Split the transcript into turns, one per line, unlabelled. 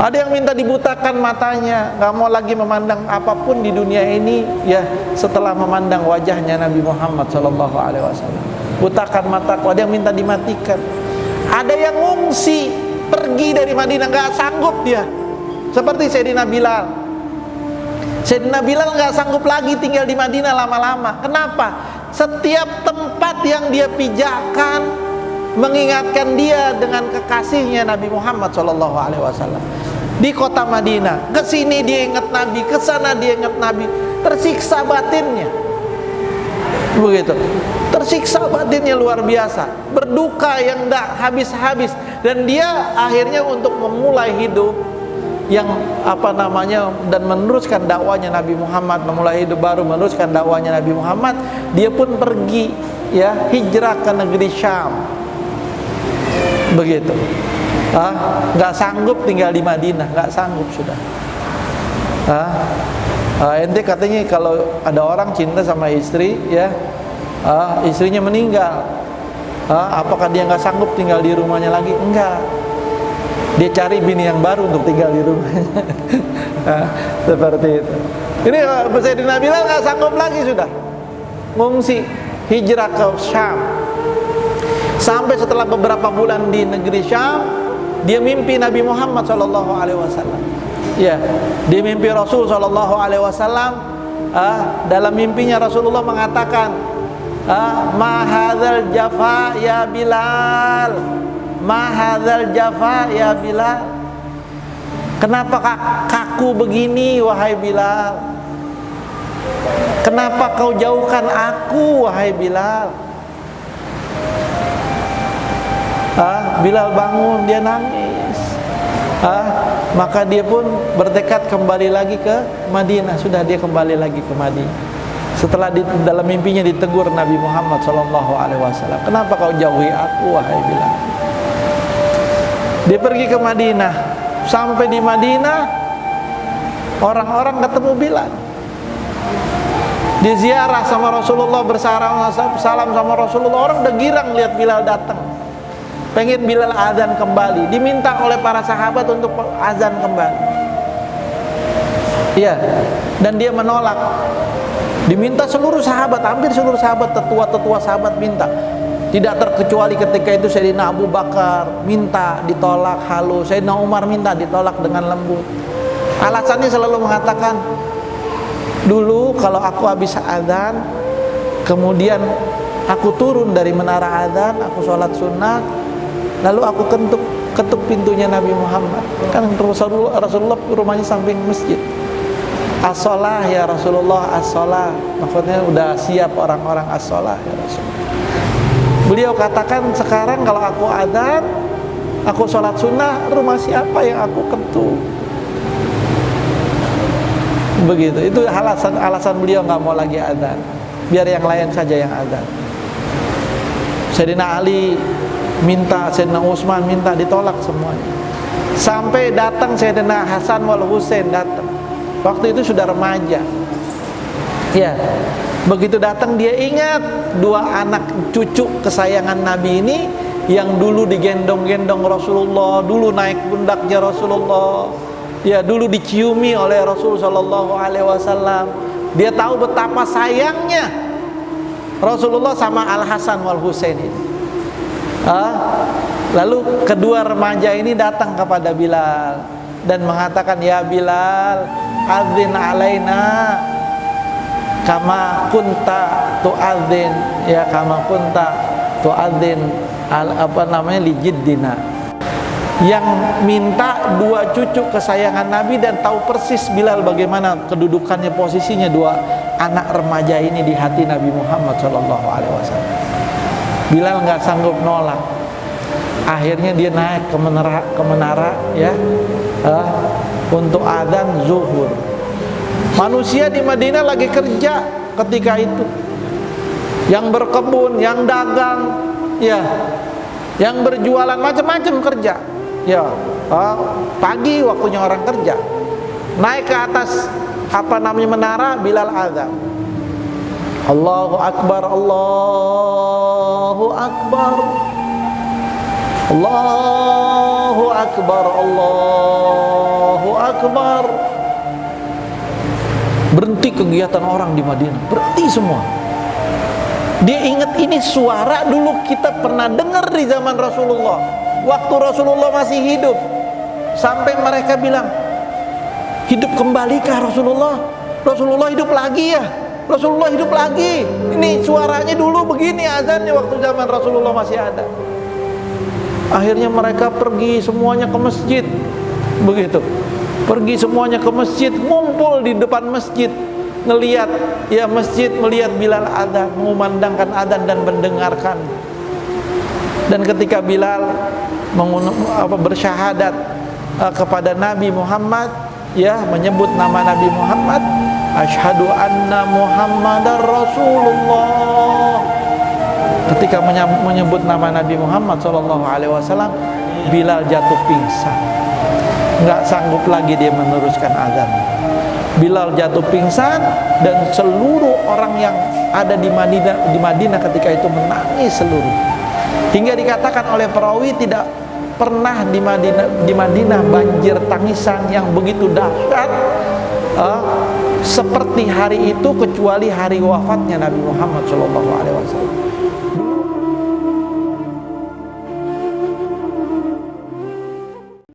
Ada yang minta dibutakan matanya, nggak mau lagi memandang apapun di dunia ini ya setelah memandang wajahnya Nabi Muhammad SAW. Butakan mataku. Ada yang minta dimatikan. Ada yang ngungsi, pergi dari Madinah, nggak sanggup dia. Seperti Sayyidina Bilal. Sayyidina Bilal nggak sanggup lagi tinggal di Madinah lama-lama. Kenapa? Setiap tempat yang dia pijakan mengingatkan dia dengan kekasihnya Nabi Muhammad SAW. Di kota Madinah, ke sini dia ingat Nabi, ke sana dia ingat Nabi, tersiksa batinnya. Begitu. Tersiksa batinnya luar biasa, berduka yang tidak habis-habis, dan dia akhirnya untuk memulai hidup yang dan meneruskan dakwanya Nabi Muhammad, memulai hidup baru, meneruskan dakwanya Nabi Muhammad, dia pun pergi ya hijrah ke negeri Syam. Begitu. Nggak sanggup tinggal di Madinah, nggak sanggup sudah. Ente katanya kalau ada orang cinta sama istri ya, istrinya meninggal, apakah dia nggak sanggup tinggal di rumahnya lagi? Enggak, dia cari bini yang baru untuk tinggal di rumahnya. Seperti itu. Ini Sayyidina Bilal nggak sanggup lagi sudah, ngungsi hijrah ke Syam. Sampai setelah beberapa bulan di negeri Syam, dia mimpi Nabi Muhammad SAW. Ya, dia mimpi Rasul SAW. Dalam mimpinya Rasulullah mengatakan, ma hadzal jafa ya Bilal, ma hadzal jafa ya Bilal. Kenapa kaku begini wahai Bilal? Kenapa kau jauhkan aku wahai Bilal? Bilal bangun, dia nangis. Maka dia pun bertekad kembali lagi ke Madinah. Sudah, dia kembali lagi ke Madinah. Setelah dalam mimpinya ditegur Nabi Muhammad SAW, kenapa kau jauhi aku wahai Bilal? Dia pergi ke Madinah. Sampai di Madinah, orang-orang ketemu Bilal. Dia ziarah sama Rasulullah, bersalam sama Rasulullah. Orang udah girang lihat Bilal datang, pengen Bilal azan kembali, diminta oleh para sahabat untuk azan kembali. Iya, dan dia menolak. Diminta seluruh sahabat, hampir seluruh sahabat, tetua-tetua sahabat minta. Tidak terkecuali ketika itu Sayyidina Abu Bakar minta, ditolak halus. Sayyidina Umar minta, ditolak dengan lembut. Alasannya selalu mengatakan, dulu kalau aku habis azan, kemudian aku turun dari menara azan, aku sholat sunnah, lalu aku ketuk pintunya Nabi Muhammad. Kan Rasulullah rumahnya samping masjid. As-sholah ya Rasulullah, as-sholah. Maksudnya udah siap orang-orang as-sholah ya Rasulullah. Beliau katakan, sekarang kalau aku adzan, aku sholat sunnah, rumah siapa yang aku ketuk? Begitu. Itu alasan beliau nggak mau lagi adzan. Biar yang lain saja yang adzan. Sayyidina Ali minta, Sayyidina Utsman minta, ditolak semuanya. Sampai datang Sayyidina Hasan wal Husain datang. Waktu itu sudah remaja. Ya, begitu datang dia ingat dua anak cucu kesayangan Nabi ini yang dulu digendong-gendong Rasulullah, dulu naik pundaknya Rasulullah. Ya, dulu diciumi oleh Rasul SAW. Dia tahu betapa sayangnya Rasulullah sama Al Hasan wal Husain ini. Lalu kedua remaja ini datang kepada Bilal dan mengatakan, ya Bilal, adzin alaina kama kunta tu'adzin, ya kama kunta tu'adzin li jiddina. Yang minta dua cucu kesayangan Nabi dan tahu persis Bilal bagaimana kedudukannya, posisinya dua anak remaja ini di hati Nabi Muhammad SAW. Bilal nggak sanggup nolak. Akhirnya dia naik ke menara ya, untuk adzan zuhur. Manusia di Madinah lagi kerja ketika itu, yang berkebun, yang dagang, ya, yang berjualan, macam-macam kerja. Ya, pagi waktunya orang kerja. Naik ke atas menara, Bilal adzan. Allahu Akbar, Allahu Akbar, Allahu Akbar, Allah. Akbar. Berhenti kegiatan orang di Madinah, berhenti semua. Dia ingat ini suara dulu kita pernah dengar di zaman Rasulullah, waktu Rasulullah masih hidup. Sampai mereka bilang, hidup kembalikah Rasulullah? Rasulullah hidup lagi ya? Rasulullah hidup lagi. Ini suaranya dulu begini azannya waktu zaman Rasulullah masih ada. Akhirnya mereka pergi semuanya ke masjid. Begitu. Pergi semuanya ke masjid, ngumpul di depan masjid, ngelihat ya masjid, melihat Bilal adzan, mengumandangkan adzan dan mendengarkan. Dan ketika Bilal bersyahadat kepada Nabi Muhammad, ya menyebut nama Nabi Muhammad, asyhadu anna Muhammadar Rasulullah. Ketika menyebut nama Nabi Muhammad SAW, Bilal jatuh pingsan, nggak sanggup lagi dia meneruskan azan. Bilal jatuh pingsan dan seluruh orang yang ada di Madinah ketika itu menangis seluruh. Hingga dikatakan oleh perawi tidak pernah di Madinah banjir tangisan yang begitu dahsyat seperti hari itu, kecuali hari wafatnya Nabi Muhammad SAW.